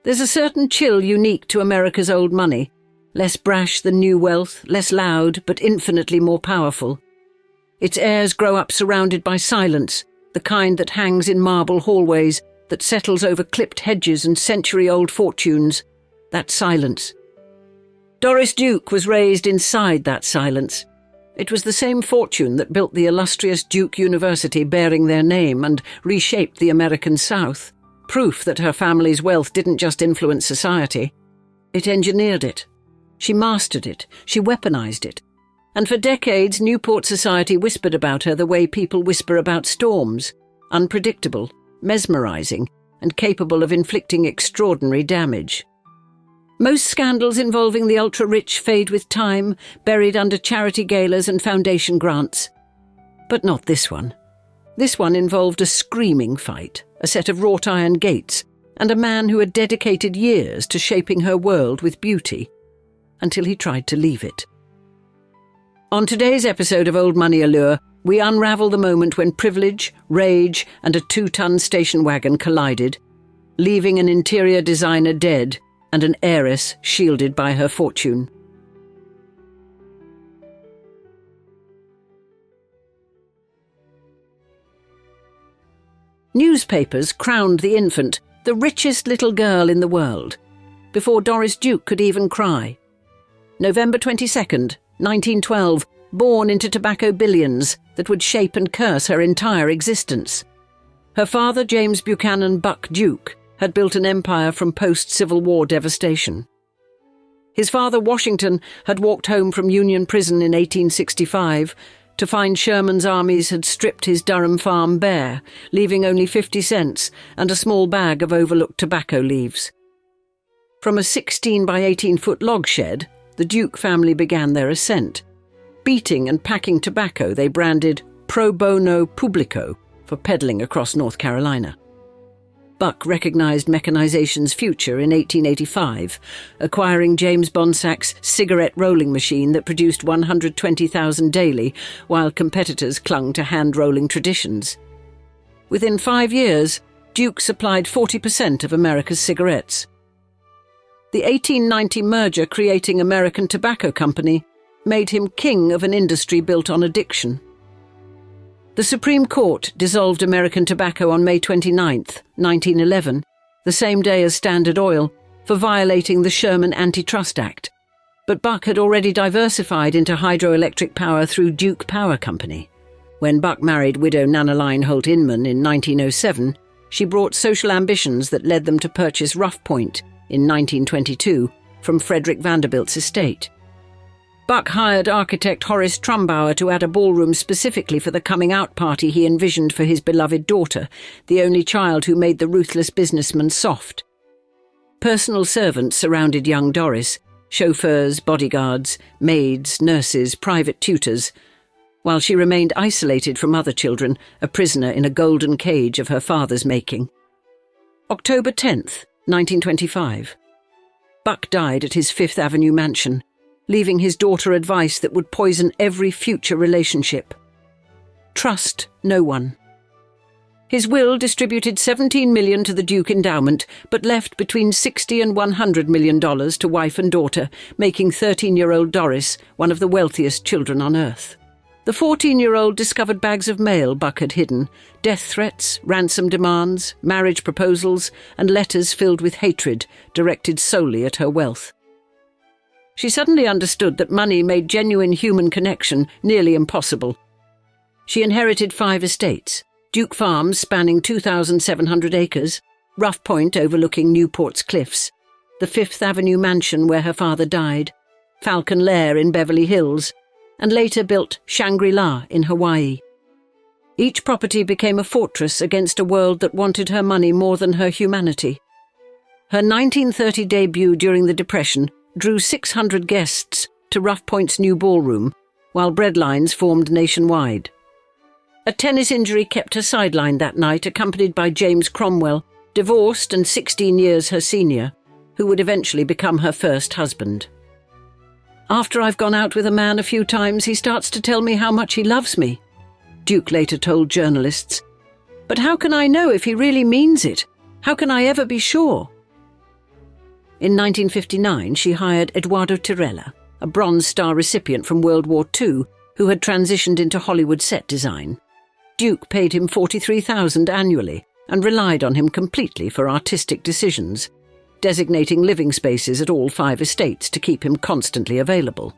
There's a certain chill unique to America's old money, less brash than new wealth, less loud, but infinitely more powerful. Its heirs grow up surrounded by silence, the kind that hangs in marble hallways, that settles over clipped hedges and century-old fortunes. That silence. Doris Duke was raised inside that silence. It was the same fortune that built the illustrious Duke University bearing their name and reshaped the American South, proof that her family's wealth didn't just influence society. It engineered it. She mastered it. She weaponized it. And for decades, Newport society whispered about her the way people whisper about storms, unpredictable, mesmerizing, and capable of inflicting extraordinary damage. Most scandals involving the ultra-rich fade with time, buried under charity galas and foundation grants. But not this one. This one involved a screaming fight, a set of wrought-iron gates, and a man who had dedicated years to shaping her world with beauty, until he tried to leave it. On today's episode of Old Money Allure, we unravel the moment when privilege, rage, and a 2-ton station wagon collided, leaving an interior designer dead and an heiress shielded by her fortune. Newspapers crowned the infant the richest little girl in the world, before Doris Duke could even cry. November 22nd, 1912, born into tobacco billions that would shape and curse her entire existence. Her father, James Buchanan Buck Duke, had built an empire from post-Civil War devastation. His father, Washington, had walked home from Union Prison in 1865 to find Sherman's armies had stripped his Durham farm bare, leaving only 50 cents and a small bag of overlooked tobacco leaves. From a 16 by 18-foot log shed, the Duke family began their ascent, beating and packing tobacco they branded pro bono publico for peddling across North Carolina. Buck recognized mechanization's future in 1885, acquiring James Bonsack's cigarette rolling machine that produced 120,000 daily, while competitors clung to hand-rolling traditions. Within 5 years, Duke supplied 40% of America's cigarettes. The 1890 merger creating American Tobacco Company made him king of an industry built on addiction. The Supreme Court dissolved American Tobacco on May 29, 1911, the same day as Standard Oil, for violating the Sherman Antitrust Act. But Buck had already diversified into hydroelectric power through Duke Power Company. When Buck married widow Nanaline Holt Inman in 1907, she brought social ambitions that led them to purchase Rough Point in 1922 from Frederick Vanderbilt's estate. Buck hired architect Horace Trumbauer to add a ballroom specifically for the coming-out party he envisioned for his beloved daughter, the only child who made the ruthless businessman soft. Personal servants surrounded young Doris, chauffeurs, bodyguards, maids, nurses, private tutors, while she remained isolated from other children, a prisoner in a golden cage of her father's making. October 10th, 1925. Buck died at his Fifth Avenue mansion, leaving his daughter advice that would poison every future relationship. Trust no one. His will distributed $17 million to the Duke endowment, but left between $60 and $100 million to wife and daughter, making 13-year-old Doris one of the wealthiest children on earth. The 14-year-old discovered bags of mail Buck had hidden, death threats, ransom demands, marriage proposals, and letters filled with hatred directed solely at her wealth. She suddenly understood that money made genuine human connection nearly impossible. She inherited 5 estates: Duke Farms spanning 2,700 acres, Rough Point overlooking Newport's cliffs, the Fifth Avenue mansion where her father died, Falcon Lair in Beverly Hills, and later built Shangri-La in Hawaii. Each property became a fortress against a world that wanted her money more than her humanity. Her 1930 debut during the Depression drew 600 guests to Rough Point's new ballroom, while breadlines formed nationwide. A tennis injury kept her sidelined that night, accompanied by James Cromwell, divorced and 16 years her senior, who would eventually become her first husband. "After I've gone out with a man a few times, he starts to tell me how much he loves me," Duke later told journalists. "But how can I know if he really means it? How can I ever be sure?" In 1959, she hired Edoardo Tirella, a Bronze Star recipient from World War II, who had transitioned into Hollywood set design. Duke paid him $43,000 annually and relied on him completely for artistic decisions, designating living spaces at all 5 estates to keep him constantly available.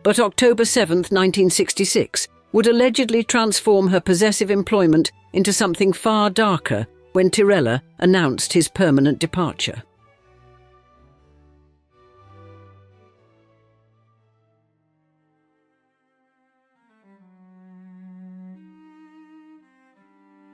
But October 7, 1966, would allegedly transform her possessive employment into something far darker when Tirella announced his permanent departure.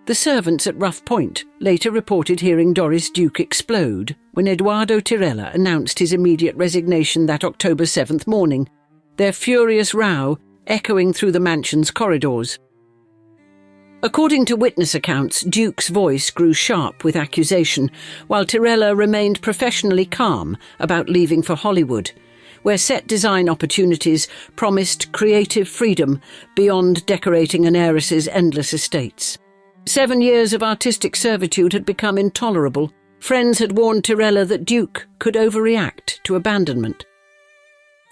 The servants at Rough Point later reported hearing Doris Duke explode when Edoardo Tirella announced his immediate resignation that October 7th morning, their furious row echoing through the mansion's corridors. According to witness accounts, Duke's voice grew sharp with accusation, while Tirella remained professionally calm about leaving for Hollywood, where set design opportunities promised creative freedom beyond decorating an heiress's endless estates. 7 years of artistic servitude had become intolerable. Friends had warned Tirella that Duke could overreact to abandonment.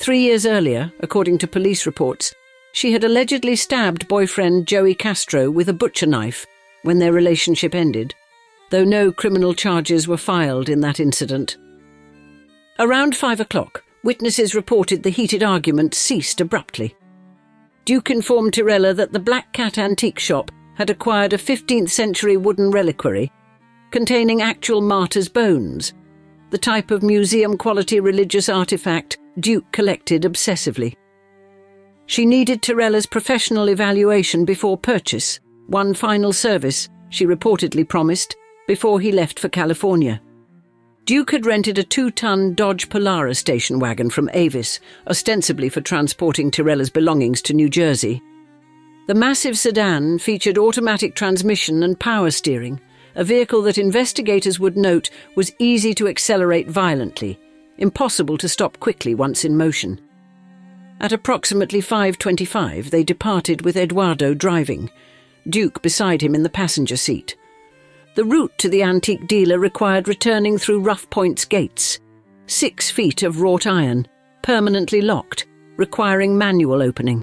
3 years earlier, according to police reports, she had allegedly stabbed boyfriend Joey Castro with a butcher knife when their relationship ended, though no criminal charges were filed in that incident. Around 5 o'clock, witnesses reported the heated argument ceased abruptly. Duke informed Tirella that the Black Cat antique shop had acquired a 15th century wooden reliquary containing actual martyrs' bones, the type of museum-quality religious artifact Duke collected obsessively. She needed Tirella's professional evaluation before purchase, one final service, she reportedly promised, before he left for California. Duke had rented a 2-ton Dodge Polara station wagon from Avis, ostensibly for transporting Tirella's belongings to New Jersey. The massive sedan featured automatic transmission and power steering, a vehicle that investigators would note was easy to accelerate violently, impossible to stop quickly once in motion. At approximately 5:25, they departed with Edoardo driving, Duke beside him in the passenger seat. The route to the antique dealer required returning through Rough Point's gates, 6 feet of wrought iron, permanently locked, requiring manual opening.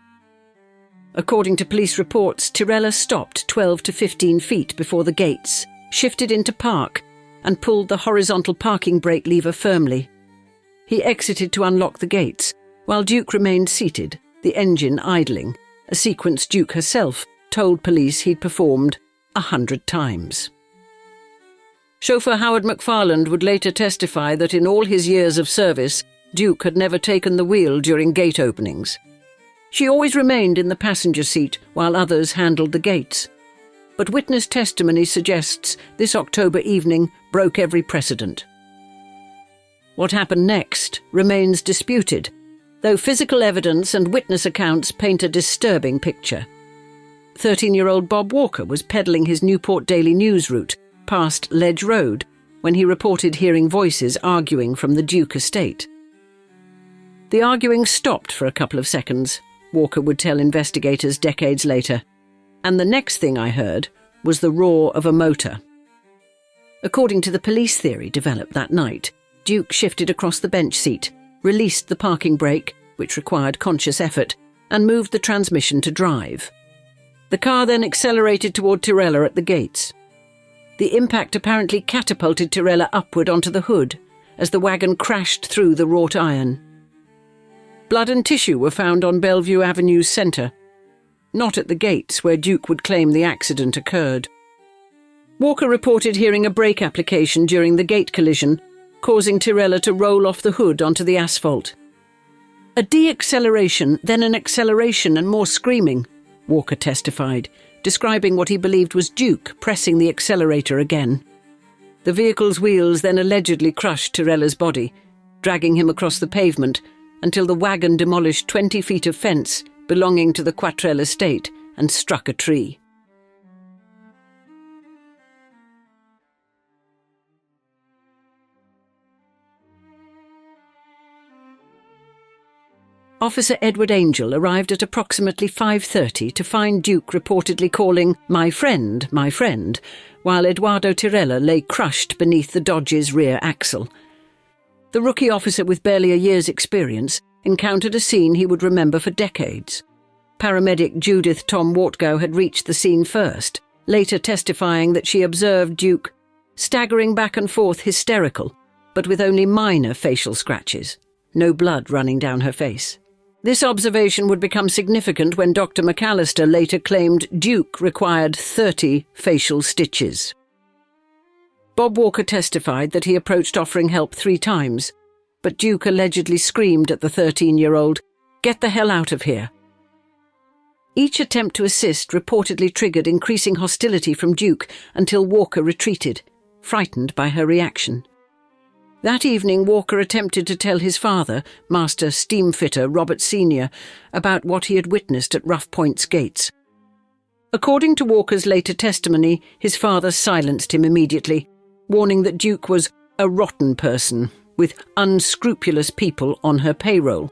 According to police reports, Tirella stopped 12 to 15 feet before the gates, shifted into park, and pulled the horizontal parking brake lever firmly. He exited to unlock the gates, while Duke remained seated, the engine idling, a sequence Duke herself told police he'd performed 100 times. Chauffeur Howard McFarland would later testify that in all his years of service, Duke had never taken the wheel during gate openings. She always remained in the passenger seat while others handled the gates. But witness testimony suggests this October evening broke every precedent. What happened next remains disputed, though physical evidence and witness accounts paint a disturbing picture. 13-year-old Bob Walker was peddling his Newport Daily News route past Ledge Road when he reported hearing voices arguing from the Duke estate. The arguing stopped for a couple of seconds, Walker would tell investigators decades later, and the next thing I heard was the roar of a motor. According to the police theory developed that night, Duke shifted across the bench seat, released the parking brake, which required conscious effort, and moved the transmission to drive. The car then accelerated toward Tirella at the gates. The impact apparently catapulted Tirella upward onto the hood as the wagon crashed through the wrought iron. Blood and tissue were found on Bellevue Avenue's centre, not at the gates where Duke would claim the accident occurred. Walker reported hearing a brake application during the gate collision, causing Tirella to roll off the hood onto the asphalt. A de-acceleration, then an acceleration and more screaming, Walker testified, describing what he believed was Duke pressing the accelerator again. The vehicle's wheels then allegedly crushed Tirella's body, dragging him across the pavement until the wagon demolished 20 feet of fence belonging to the Quatrell estate and struck a tree. Officer Edward Angel arrived at approximately 5:30 to find Duke reportedly calling my friend," while Edoardo Tirella lay crushed beneath the Dodge's rear axle. The rookie officer with barely a year's experience encountered a scene he would remember for decades. Paramedic Judith Tom Wortgau had reached the scene first, later testifying that she observed Duke staggering back and forth hysterical, but with only minor facial scratches, no blood running down her face. This observation would become significant when Dr. McAllister later claimed Duke required 30 facial stitches. Bob Walker testified that he approached offering help 3 times, but Duke allegedly screamed at the 13-year-old, "Get the hell out of here." Each attempt to assist reportedly triggered increasing hostility from Duke until Walker retreated, frightened by her reaction. That evening, Walker attempted to tell his father, Master Steamfitter Robert Sr., about what he had witnessed at Rough Point's gates. According to Walker's later testimony, his father silenced him immediately, warning that Duke was a rotten person, with unscrupulous people on her payroll.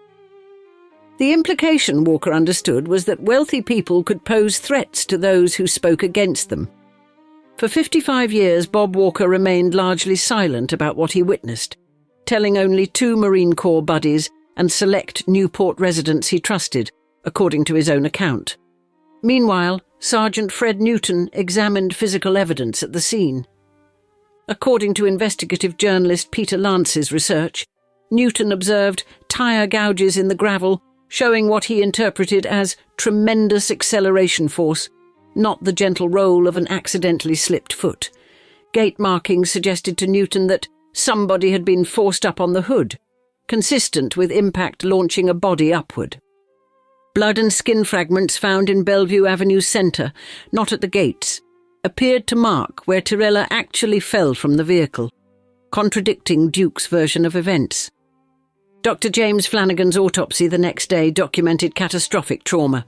The implication, Walker understood, was that wealthy people could pose threats to those who spoke against them. For 55 years, Bob Walker remained largely silent about what he witnessed, telling only 2 Marine Corps buddies and select Newport residents he trusted, according to his own account. Meanwhile, Sergeant Fred Newton examined physical evidence at the scene. According to investigative journalist Peter Lance's research, Newton observed tyre gouges in the gravel, showing what he interpreted as tremendous acceleration force, not the gentle roll of an accidentally slipped foot. Gate markings suggested to Newton that somebody had been forced up on the hood, consistent with impact launching a body upward. Blood and skin fragments found in Bellevue Avenue Centre, not at the gates, appeared to mark where Tirella actually fell from the vehicle, contradicting Duke's version of events. Dr. James Flanagan's autopsy the next day documented catastrophic trauma.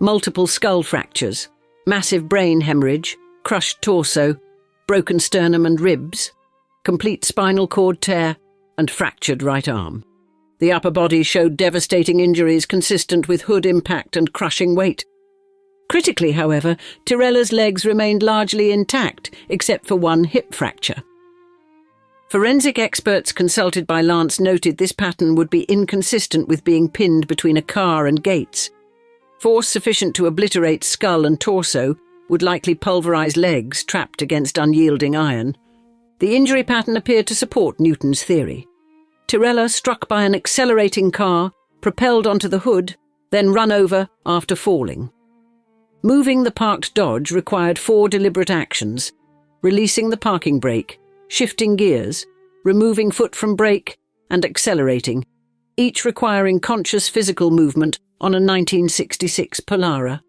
Multiple skull fractures, massive brain hemorrhage, crushed torso, broken sternum and ribs, complete spinal cord tear, and fractured right arm. The upper body showed devastating injuries consistent with hood impact and crushing weight. Critically, however, Tirella's legs remained largely intact, except for one hip fracture. Forensic experts consulted by Lance noted this pattern would be inconsistent with being pinned between a car and gates. Force sufficient to obliterate skull and torso would likely pulverize legs trapped against unyielding iron. The injury pattern appeared to support Newton's theory. Tirella struck by an accelerating car, propelled onto the hood, then run over after falling. Moving the parked Dodge required 4 deliberate actions: releasing the parking brake, shifting gears, removing foot from brake, and accelerating, each requiring conscious physical movement on a 1966 Polara.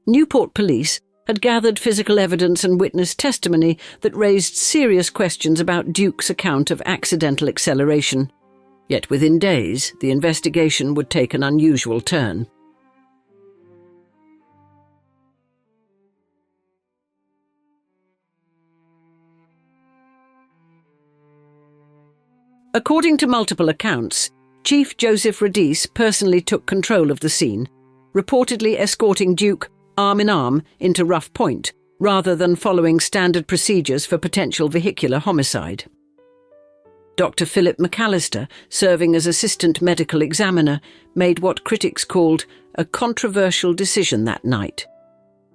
Newport police had gathered physical evidence and witness testimony that raised serious questions about Duke's account of accidental acceleration. Yet within days, the investigation would take an unusual turn. According to multiple accounts, Chief Joseph Radice personally took control of the scene, reportedly escorting Duke arm-in-arm into Rough Point, rather than following standard procedures for potential vehicular homicide. Dr. Philip McAllister, serving as assistant medical examiner, made what critics called a controversial decision that night,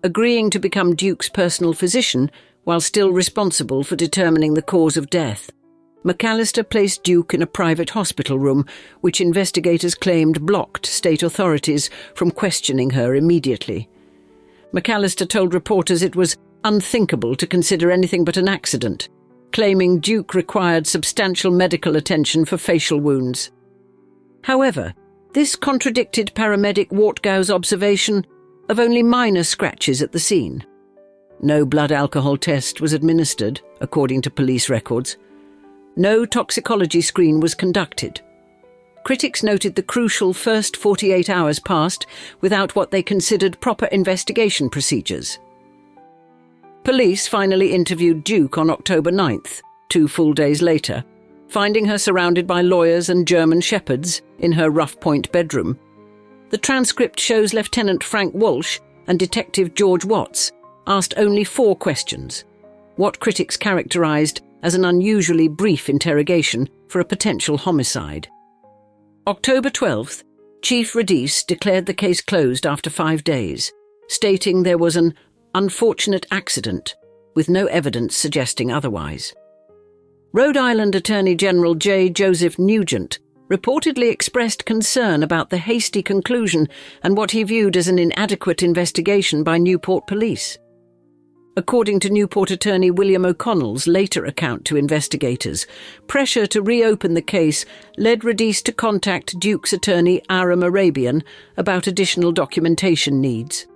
agreeing to become Duke's personal physician while still responsible for determining the cause of death. McAllister placed Duke in a private hospital room, which investigators claimed blocked state authorities from questioning her immediately. McAllister told reporters it was unthinkable to consider anything but an accident, claiming Duke required substantial medical attention for facial wounds. However, this contradicted paramedic Wortgau's observation of only minor scratches at the scene. No blood alcohol test was administered, according to police records. No toxicology screen was conducted. Critics noted the crucial first 48 hours passed without what they considered proper investigation procedures. Police finally interviewed Duke on October 9th, 2 full days later, finding her surrounded by lawyers and German shepherds in her Rough Point bedroom. The transcript shows Lieutenant Frank Walsh and Detective George Watts asked only 4 questions: what critics characterized as an unusually brief interrogation for a potential homicide. October 12th, Chief Redis declared the case closed after 5 days, stating there was an unfortunate accident, with no evidence suggesting otherwise. Rhode Island Attorney General J. Joseph Nugent reportedly expressed concern about the hasty conclusion and what he viewed as an inadequate investigation by Newport police. According to Newport attorney William O'Connell's later account to investigators, pressure to reopen the case led Redis to contact Duke's attorney Aram Arabian about additional documentation needs.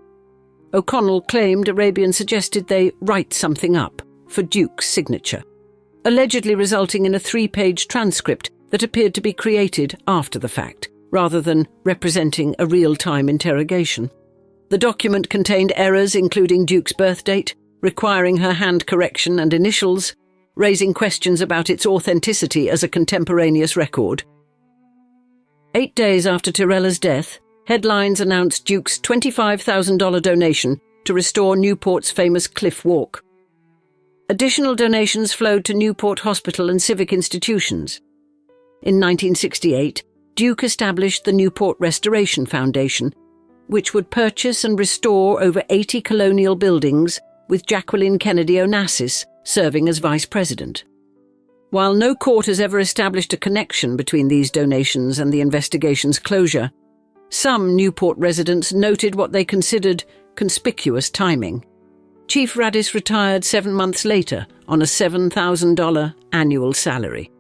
O'Connell claimed Arabian suggested they write something up for Duke's signature, allegedly resulting in a 3-page transcript that appeared to be created after the fact, rather than representing a real-time interrogation. The document contained errors including Duke's birth date, requiring her hand correction and initials, raising questions about its authenticity as a contemporaneous record. 8 days after Tirella's death, headlines announced Duke's $25,000 donation to restore Newport's famous Cliff Walk. Additional donations flowed to Newport Hospital and civic institutions. In 1968, Duke established the Newport Restoration Foundation, which would purchase and restore over 80 colonial buildings, with Jacqueline Kennedy Onassis serving as vice president. While no court has ever established a connection between these donations and the investigation's closure, some Newport residents noted what they considered conspicuous timing. Chief Redis retired 7 months later on a $7,000 annual salary.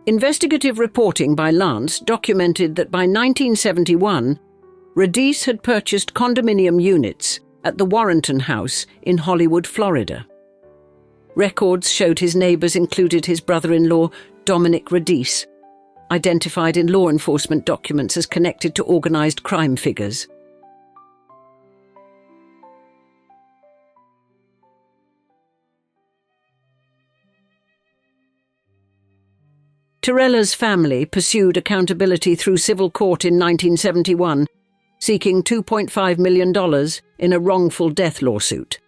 Investigative reporting by Lance documented that by 1971, Redis had purchased condominium units at the Warrenton House in Hollywood, Florida. Records showed his neighbours included his brother-in-law, Dominic Redis, identified in law enforcement documents as connected to organised crime figures. Tirella's family pursued accountability through civil court in 1971, seeking $2.5 million in a wrongful death lawsuit.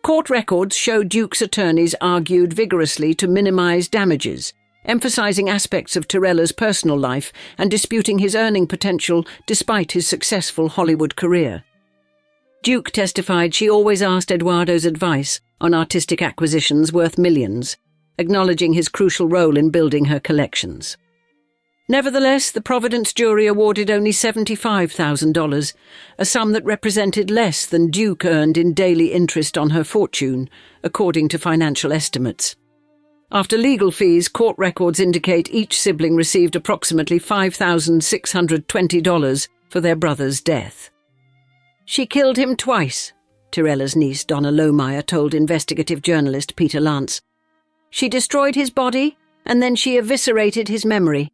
Court records show Duke's attorneys argued vigorously to minimize damages, emphasizing aspects of Tirella's personal life and disputing his earning potential despite his successful Hollywood career. Duke testified she always asked Eduardo's advice on artistic acquisitions worth millions, acknowledging his crucial role in building her collections. Nevertheless, the Providence jury awarded only $75,000, a sum that represented less than Duke earned in daily interest on her fortune, according to financial estimates. After legal fees, court records indicate each sibling received approximately $5,620 for their brother's death. "She killed him twice," Tirella's niece Donna Lohmeyer told investigative journalist Peter Lance. "She destroyed his body, and then she eviscerated his memory."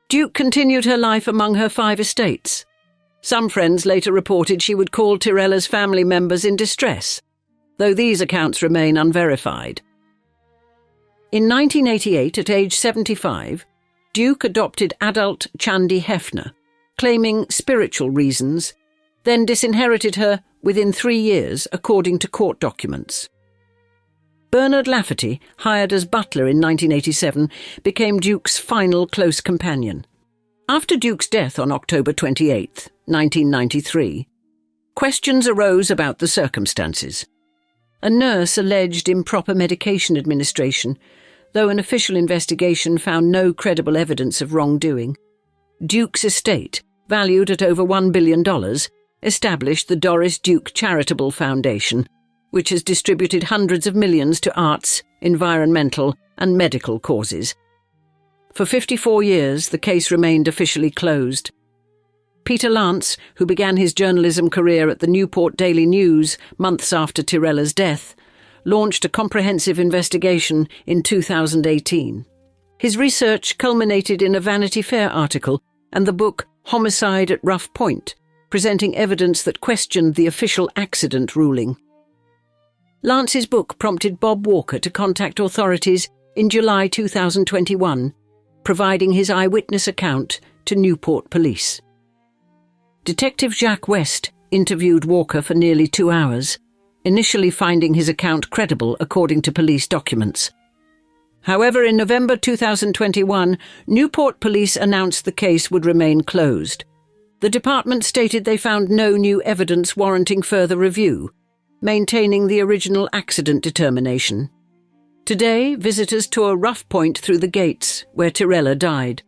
Duke continued her life among her 5 estates. Some friends later reported she would call Tirella's family members in distress, though these accounts remain unverified. In 1988, at age 75, Duke adopted adult Chandi Hefner, claiming spiritual reasons, then disinherited her within 3 years, according to court documents. Bernard Lafferty, hired as butler in 1987, became Duke's final close companion. After Duke's death on October 28, 1993, questions arose about the circumstances. A nurse alleged improper medication administration, though an official investigation found no credible evidence of wrongdoing. Duke's estate, valued at over $1 billion, established the Doris Duke Charitable Foundation, which has distributed hundreds of millions to arts, environmental, and medical causes. For 54 years, the case remained officially closed. Peter Lance, who began his journalism career at the Newport Daily News months after Tirella's death, launched a comprehensive investigation in 2018. His research culminated in a Vanity Fair article and the book Homicide at Rough Point, presenting evidence that questioned the official accident ruling. Lance's book prompted Bob Walker to contact authorities in July 2021, providing his eyewitness account to Newport police. Detective Jacques West interviewed Walker for nearly 2 hours, initially finding his account credible according to police documents. However, in November 2021, Newport police announced the case would remain closed. The department stated they found no new evidence warranting further review, maintaining the original accident determination. Today, visitors tour Rough Point through the gates where Tyrella died.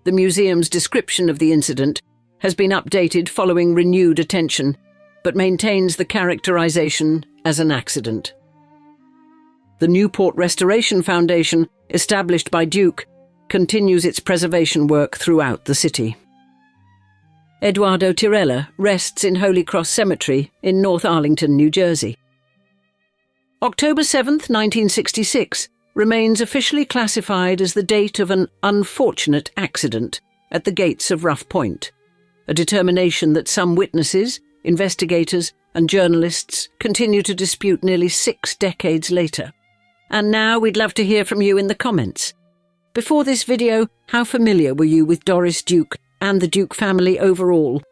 The museum's description of the incident has been updated following renewed attention, but maintains the characterization as an accident. The Newport Restoration Foundation, established by Duke, continues its preservation work throughout the city. Eduardo Tyrella rests in Holy Cross Cemetery in North Arlington, New Jersey. October 7, 1966, remains officially classified as the date of an unfortunate accident at the gates of Rough Point, a determination that some witnesses, investigators, and journalists continue to dispute nearly 6 decades later. And now we'd love to hear from you in the comments. Before this video, how familiar were you with Doris Duke and the Duke family overall?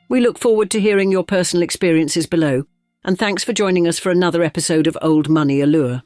We look forward to hearing your personal experiences below, and thanks for joining us for another episode of Old Money Allure.